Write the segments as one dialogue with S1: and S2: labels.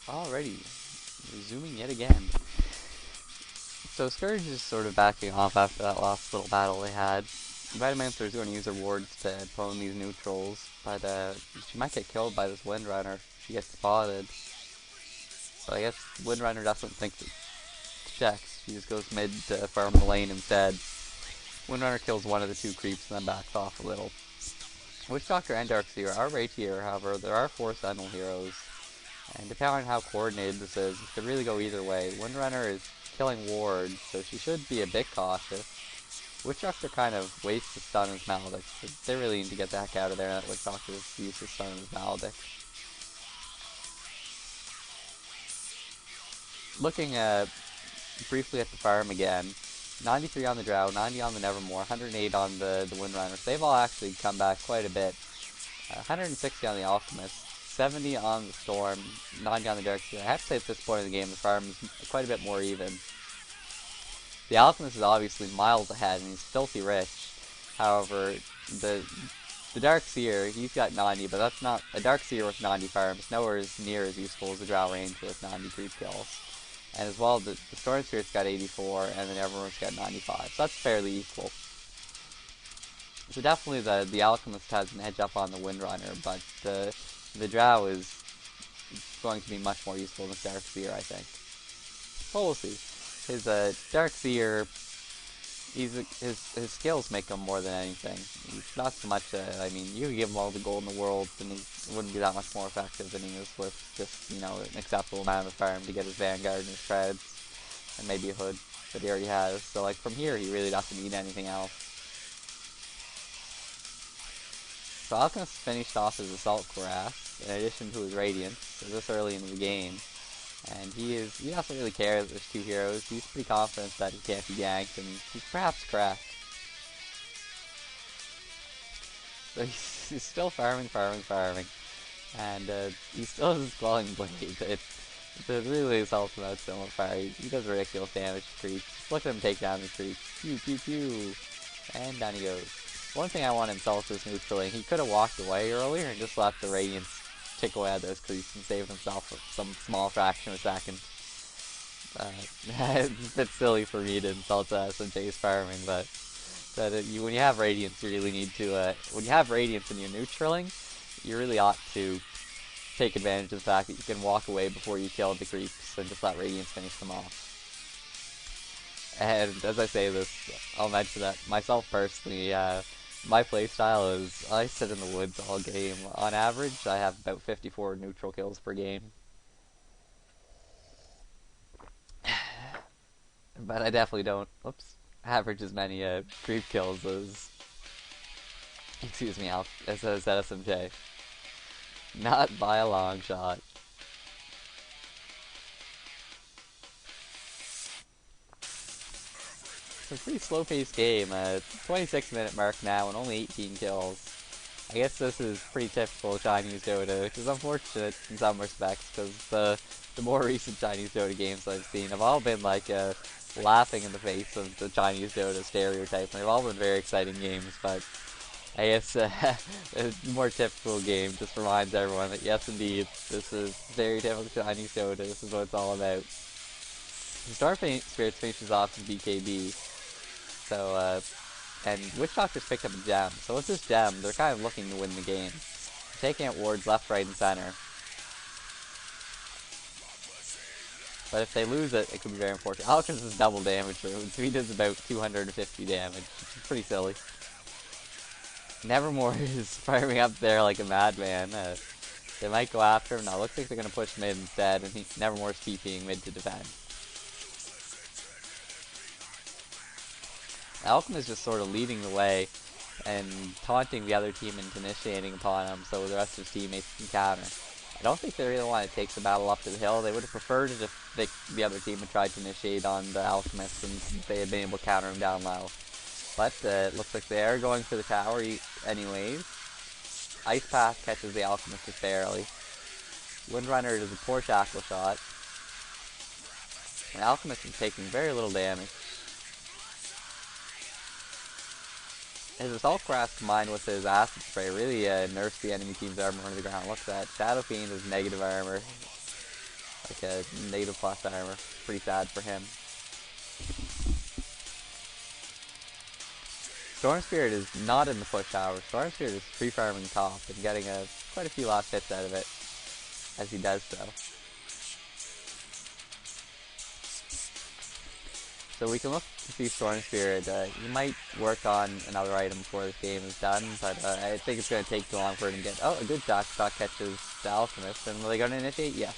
S1: Alrighty, resuming yet again. So Scourge is sort of backing off after that last little battle they had. Vitamancer is going to use her wards to pwn these neutrals, but she might get killed by this Windrunner if she gets spotted. So I guess Windrunner doesn't think to check. She just goes mid to farm the lane instead. Windrunner kills one of the two creeps and then backs off a little. Witch Doctor and Darkseer are right here, however, there are 4 Sentinel heroes. And depending on how coordinated this is, it could really go either way. Windrunner is killing wards, so she should be a bit cautious. Witch Doctor kind of wastes the stun as Maledict. They really need to get the heck out of there, and that Witch Doctor uses stun as Maledict. Looking briefly at the farm again, 93 on the Drow, 90 on the Nevermore, 108 on the Windrunners. They've all actually come back quite a bit. 160 on the Alchemist, 70 on the Storm, 90 on the Darkseer. I have to say at this point in the game, the farm is quite a bit more even. The Alchemist is obviously miles ahead, and he's filthy rich. However, the Darkseer, he's got 90, but that's not a Darkseer with 90 farms. Nowhere near as useful as the Drow Ranger with 90 creep kills. And as well, the Storm Spirit's got 84, and then everyone's got 95. So that's fairly equal. So definitely the Alchemist has an edge up on the Windrunner, but the Drow is going to be much more useful than Darkseer, I think. Well, we'll see. His Darkseer, his skills make him more than anything. He's not so much. I mean, you could give him all the gold in the world, and he wouldn't be that much more effective than he is with just an acceptable amount of farm to get his Vanguard and his Treads, and maybe a Hood that he already has. So like from here, he really doesn't need anything else. So Alchemist finished off his Assault Cuirass in addition to his Radiance this early in the game. And he doesn't really care that there's 2 heroes. He's pretty confident that he can't be ganked, and he's perhaps correct. So he's still farming. And he still has his Quelling Blade. It's really his ultimate similar fire. He does ridiculous damage to creeps. Just look at him take down the creeps. Pew, pew, pew. And down he goes. One thing I want to insult is neutraling. He could have walked away earlier and just left the Radiance tick away at those creeps and save himself some small fraction of a second. It's a bit silly for me to insult SMJ's farming, but when you have Radiance, you really need to. When you have Radiance and you're neutraling, you really ought to take advantage of the fact that you can walk away before you kill the creeps and just let Radiance finish them off. And as I say this, I'll mention that myself personally. My playstyle is I sit in the woods all game. On average, I have about 54 neutral kills per game. But I definitely don't, average as many creep kills as, excuse me, as SMJ. Not by a long shot. It's a pretty slow-paced game. 26-minute mark now and only 18 kills. I guess this is pretty typical Chinese Dota, which is unfortunate in some respects, because the more recent Chinese Dota games I've seen have all been like laughing in the face of the Chinese Dota stereotype, and they've all been very exciting games, but I guess a more typical game just reminds everyone that yes indeed, this is very typical Chinese Dota, this is what it's all about. Star Spirits finishes off in BKB, so and Witch Doctor's picked up a gem. So with this gem, they're kind of looking to win the game. They're taking out wards left, right, and center. But if they lose it, it could be very unfortunate. Alchemist is double damage for him, so he does about 250 damage, which is pretty silly. Nevermore is firing up there like a madman. They might go after him. Now, looks like they're going to push mid instead, and Nevermore's TPing mid to defend. Alchemist is just sort of leading the way and taunting the other team into initiating upon him so the rest of his teammates can counter. I don't think they really want to take the battle up to the hill. They would have preferred it if the other team had tried to initiate on the Alchemist and they had been able to counter him down low. But it looks like they are going for the tower anyways. Ice Path catches the Alchemist just barely. Windrunner does a poor shackle shot. And Alchemist is taking very little damage. His Assault Cuirass combined with his Acid Spray really nerfs the enemy team's armor into the ground. Look at that. Shadow Fiend has negative armor. like a native plus armor. Pretty sad for him. Storm Spirit is not in the push tower. Storm Spirit is free farming top and getting quite a few last hits out of it as he does so. So we can look to see Storm Spirit. He might work on another item before this game is done, but I think it's going to take too long for him to get... Oh, a good shot. Shot catches the Alchemist. And are they going to initiate? Yes.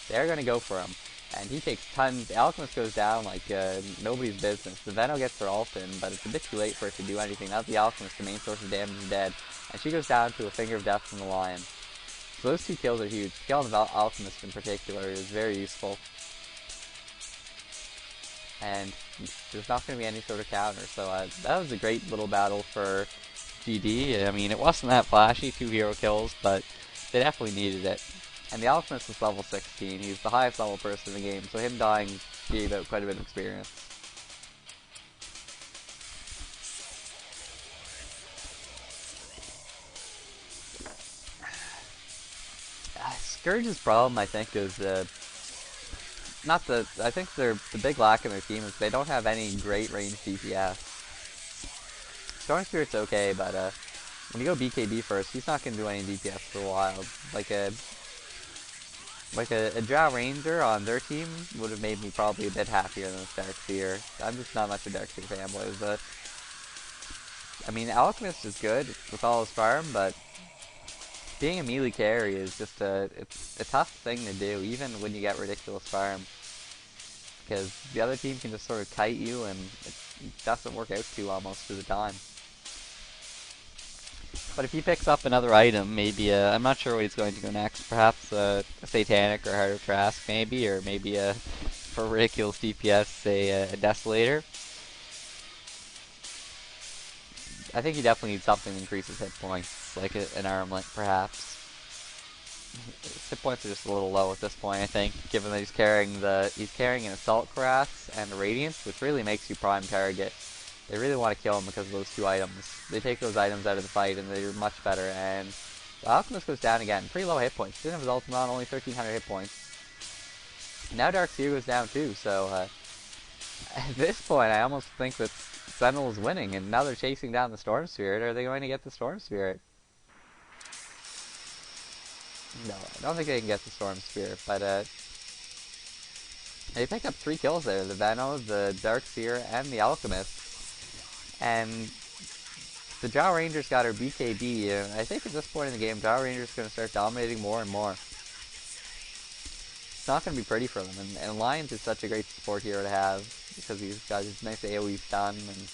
S1: They're going to go for him. And he takes tons. The Alchemist goes down like nobody's business. The Veno gets her ult in, but it's a bit too late for it to do anything. Now the Alchemist, the main source of damage, is dead. And she goes down to a Finger of Death from the Lion. So those two kills are huge. The kill on the Alchemist in particular is very useful. And there's not going to be any sort of counter. So that was a great little battle for GD. I mean, it wasn't that flashy, 2 hero kills, but they definitely needed it. And the Alchemist is level 16. He's the highest level person in the game, so him dying gave out quite a bit of experience. Scourge's problem, I think, is I think the big lack in their team is they don't have any great range DPS. Storm Spirit's okay, but when you go BKB first, he's not going to do any DPS for a while. Like a Drow Ranger on their team would have made me probably a bit happier than this Darkseer. I'm just not much of a Darkseer fanboy, but I mean, Alchemist is good with all his farm, but being a melee carry is just it's a tough thing to do, even when you get ridiculous farm. Because the other team can just sort of kite you, and it doesn't work out too well most of the time. But if he picks up another item, maybe I'm not sure what he's going to go next. Perhaps a Satanic or Heart of Trask, maybe, or maybe for ridiculous DPS, a Desolator. I think he definitely needs something to increase his hit points, like an Armlet, perhaps. His hit points are just a little low at this point, I think, given that he's carrying an Assault Cuirass and a Radiance, which really makes you prime target. They really want to kill him because of those 2 items. They take those items out of the fight and they're much better, and the Alchemist goes down again. Pretty low hit points. Didn't have his ultimate on, only 1300 hit points. Now Darkseer goes down too, so at this point I almost think that Sentinel is winning, and now they're chasing down the Storm Spirit. Are they going to get the Storm Spirit? No, I don't think they can get the Storm Spirit, but they pick up 3 kills there. The Veno, the Darkseer, and the Alchemist. And the Drow Ranger's got her BKB, and I think at this point in the game, Drow Ranger's going to start dominating more and more. It's not going to be pretty for them, and Alliance is such a great support hero to have, because he's got his nice AoE stun, and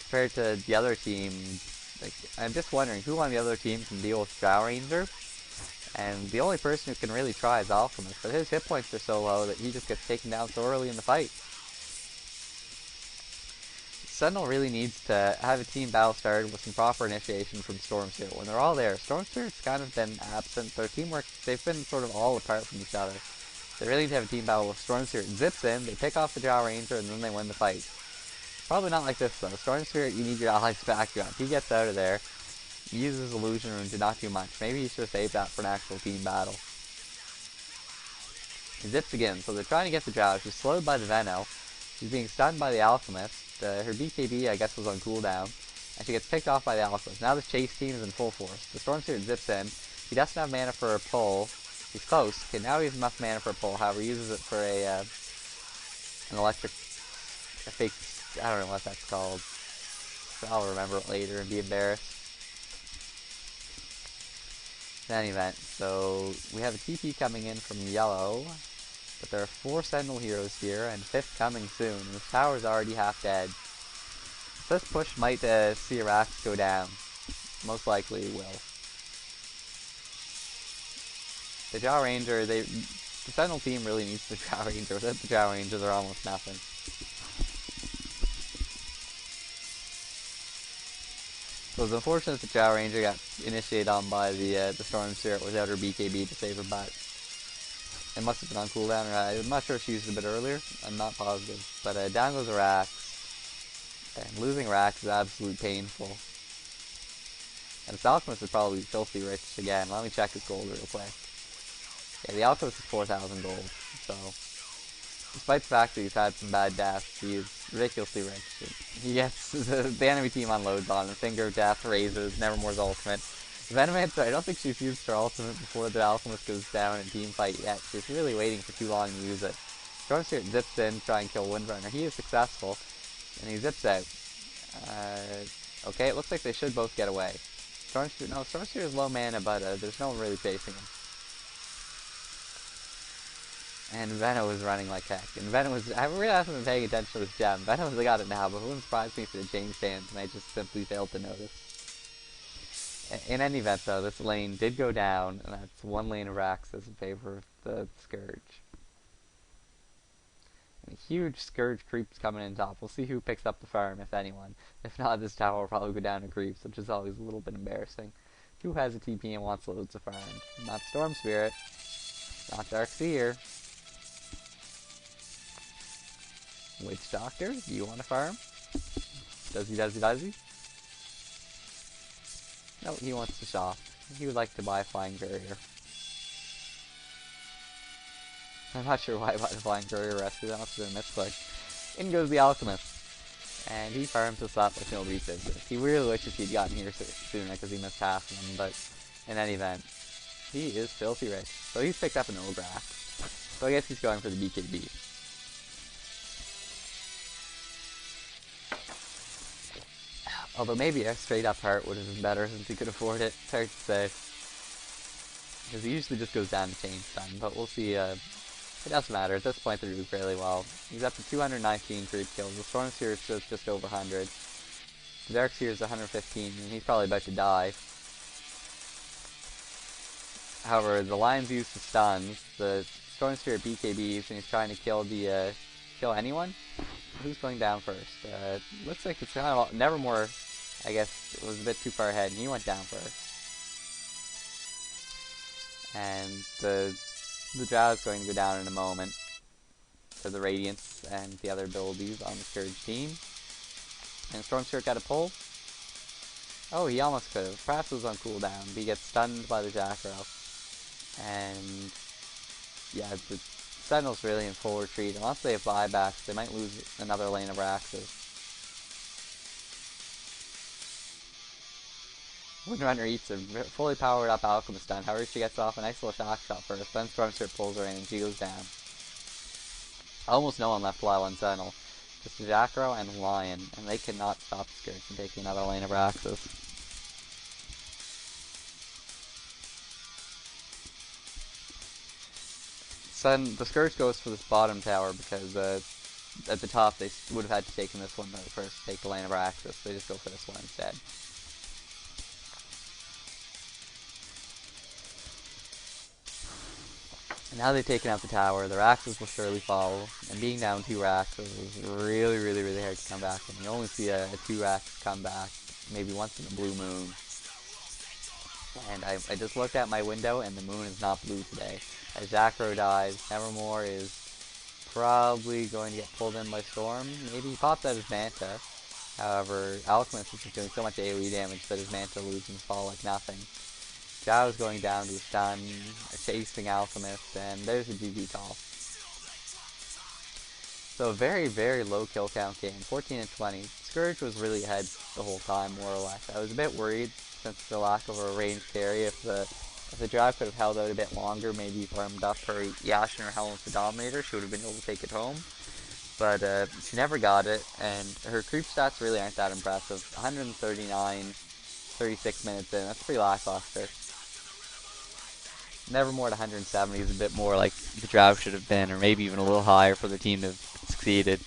S1: compared to the other team, like, I'm just wondering, who on the other team can deal with Drow Ranger? And the only person who can really try is Alchemist, but his hit points are so low that he just gets taken down so early in the fight. Sentinel really needs to have a team battle started with some proper initiation from Storm Spirit. When they're all there, Storm Spirit's kind of been absent. Their teamwork, they've been sort of all apart from each other. They really need to have a team battle with Storm Spirit. Zips in, they pick off the Drow Ranger, and then they win the fight. Probably not like this, though. Storm Spirit, you need your allies to back you up. He gets out of there. He uses Illusion Rune to not do much. Maybe he should have saved that for an actual team battle. He zips again, so they're trying to get the Drow. She's slowed by the Veno. She's being stunned by the Alchemist. Her BKB, I guess, was on cooldown. And she gets picked off by the Alchemist. Now the chase team is in full force. The Storm Spirit zips in. He doesn't have mana for a pull. He's close. Okay, now he has enough mana for a pull. However, he uses it for an electric... a fake... I don't know what that's called. I'll remember it later and be embarrassed. In any event, so we have a TP coming in from yellow, but there are 4 Sentinel heroes here, and 5th coming soon, and this tower's already half dead. So this push might see Arax go down. Most likely it will. The Drow Ranger, the Sentinel team really needs the Drow Ranger. Without the Drow Ranger, they're almost nothing. So it's unfortunate that Drow Ranger got initiated on by the Storm Spirit without her BKB to save her butt. It must have been on cooldown, or I'm not sure if she used it a bit earlier. I'm not positive. But down goes Arax. And losing Arax is absolutely painful. And this Alchemist is probably filthy rich again. Let me check his gold real quick. Yeah, the Alchemist is 4,000 gold, so despite the fact that he's had some bad deaths, he is ridiculously rich. He gets the enemy team unloads on him. Finger of Death, raises, Nevermore's ultimate. Venomancer, I don't think she's used her ultimate before the Alchemist goes down in team fight yet. She's really waiting for too long to use it. Stormspirit zips in, try and kill Windrunner. He is successful, and he zips out. Okay, it looks like they should both get away. Stormspirit is low mana, but there's no one really chasing him. And Venom was running like heck. And Venom was, I really haven't been paying attention to this gem. Venom has got it now, but it wouldn't surprise me if it had changed hands, and I just simply failed to notice. In any event, though, this lane did go down, and that's one lane of Raxus in favor of the Scourge. And a huge Scourge creep's coming in top. We'll see who picks up the farm, if anyone. If not, this tower will probably go down to creeps, which is always a little bit embarrassing. Who has a TP and wants loads of farm? Not Storm Spirit. Not Dark Seer. Witch Doctor, do you want to farm? Does he? No, he wants to shop. He would like to buy Flying Courier. I'm not sure why I bought the Flying Courier rescue, that must have been a misclick. In goes the Alchemist. And he farms this up like nobody's business. He really wishes he'd gotten here sooner because he missed half of them, but in any event, he is filthy rich. So he's picked up an Ogre. So I guess he's going for the BKB. Although maybe a straight up heart would have been better since he could afford it. It's hard to say. Because he usually just goes down to chain stun, but we'll see. It doesn't matter. At this point they're doing fairly well. He's up to 219 creep kills. The Storm Seer is just over 100. The Dark Seer is 115, and he's probably about to die. However, the Lion's used to stuns. The Storm Seer BKBs, and he's trying to kill kill anyone. Who's going down first? Looks like it's kind of Nevermore. I guess it was a bit too far ahead, and he went down first. And the Drow is going to go down in a moment to the Radiance and the other abilities on the Scourge team. And Stormspirit got a pull. Oh, he almost could have. Perhaps it was on cooldown, but he gets stunned by the Jackrow. And yeah, the Sentinel's really in full retreat. Unless they have buybacks, they might lose another lane of Raxus. Windrunner eats a fully powered up Alchemist stun. However, she gets off a nice little shock shot first. Then Stormspirit pulls her in and she goes down. Almost no one left alive on Sentinel. Just a Jackrow and Lion, and they cannot stop the Scourge from taking another lane of Raxus. Then the Scourge goes for this bottom tower because at the top they would have had to take this one first to take the lane of Raxus. They just go for this one instead. And now they've taken out the tower, the Raxus will surely follow, and being down 2 Raxus is really, really, really hard to come back, and you only see a 2 Raxus come back maybe once in a blue moon. And I just looked at my window, and the moon is not blue today. As Jackrow dies, Nevermore is probably going to get pulled in by Storm. Maybe he pops out his Manta. However, Alchemist is just doing so much AoE damage that his Manta loses fall like nothing. Zhao is going down to a stun, chasing Alchemist, and there's a GG call. So a very, very low kill count game, 14 and 20. Scourge was really ahead the whole time, more or less. I was a bit worried since the lack of a ranged carry. If the Drive could have held out a bit longer, maybe farmed up her Yashin or Helen the Dominator, she would have been able to take it home. But she never got it, and her creep stats really aren't that impressive. 139, 36 minutes in, that's pretty lackluster. Nevermore at 170 is a bit more like the Drow should have been, or maybe even a little higher for the team to have succeeded.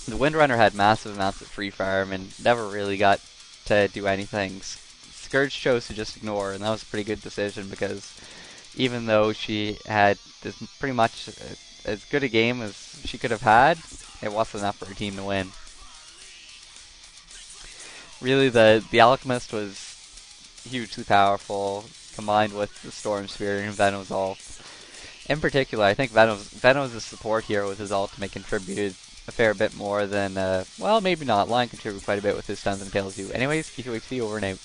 S1: The Windrunner had massive amounts of free farm and never really got to do anything. Scourge chose to just ignore, and that was a pretty good decision because even though she had this pretty much as good a game as she could have had, it wasn't enough for her team to win. Really, the Alchemist was hugely powerful, combined with the Storm Spirit and Venom's ult. In particular, I think Venom's a support hero with his ultimate contributed a fair bit more than, well, maybe not. Lion contributed quite a bit with his stuns and kills too. Anyways, KQHC over and out.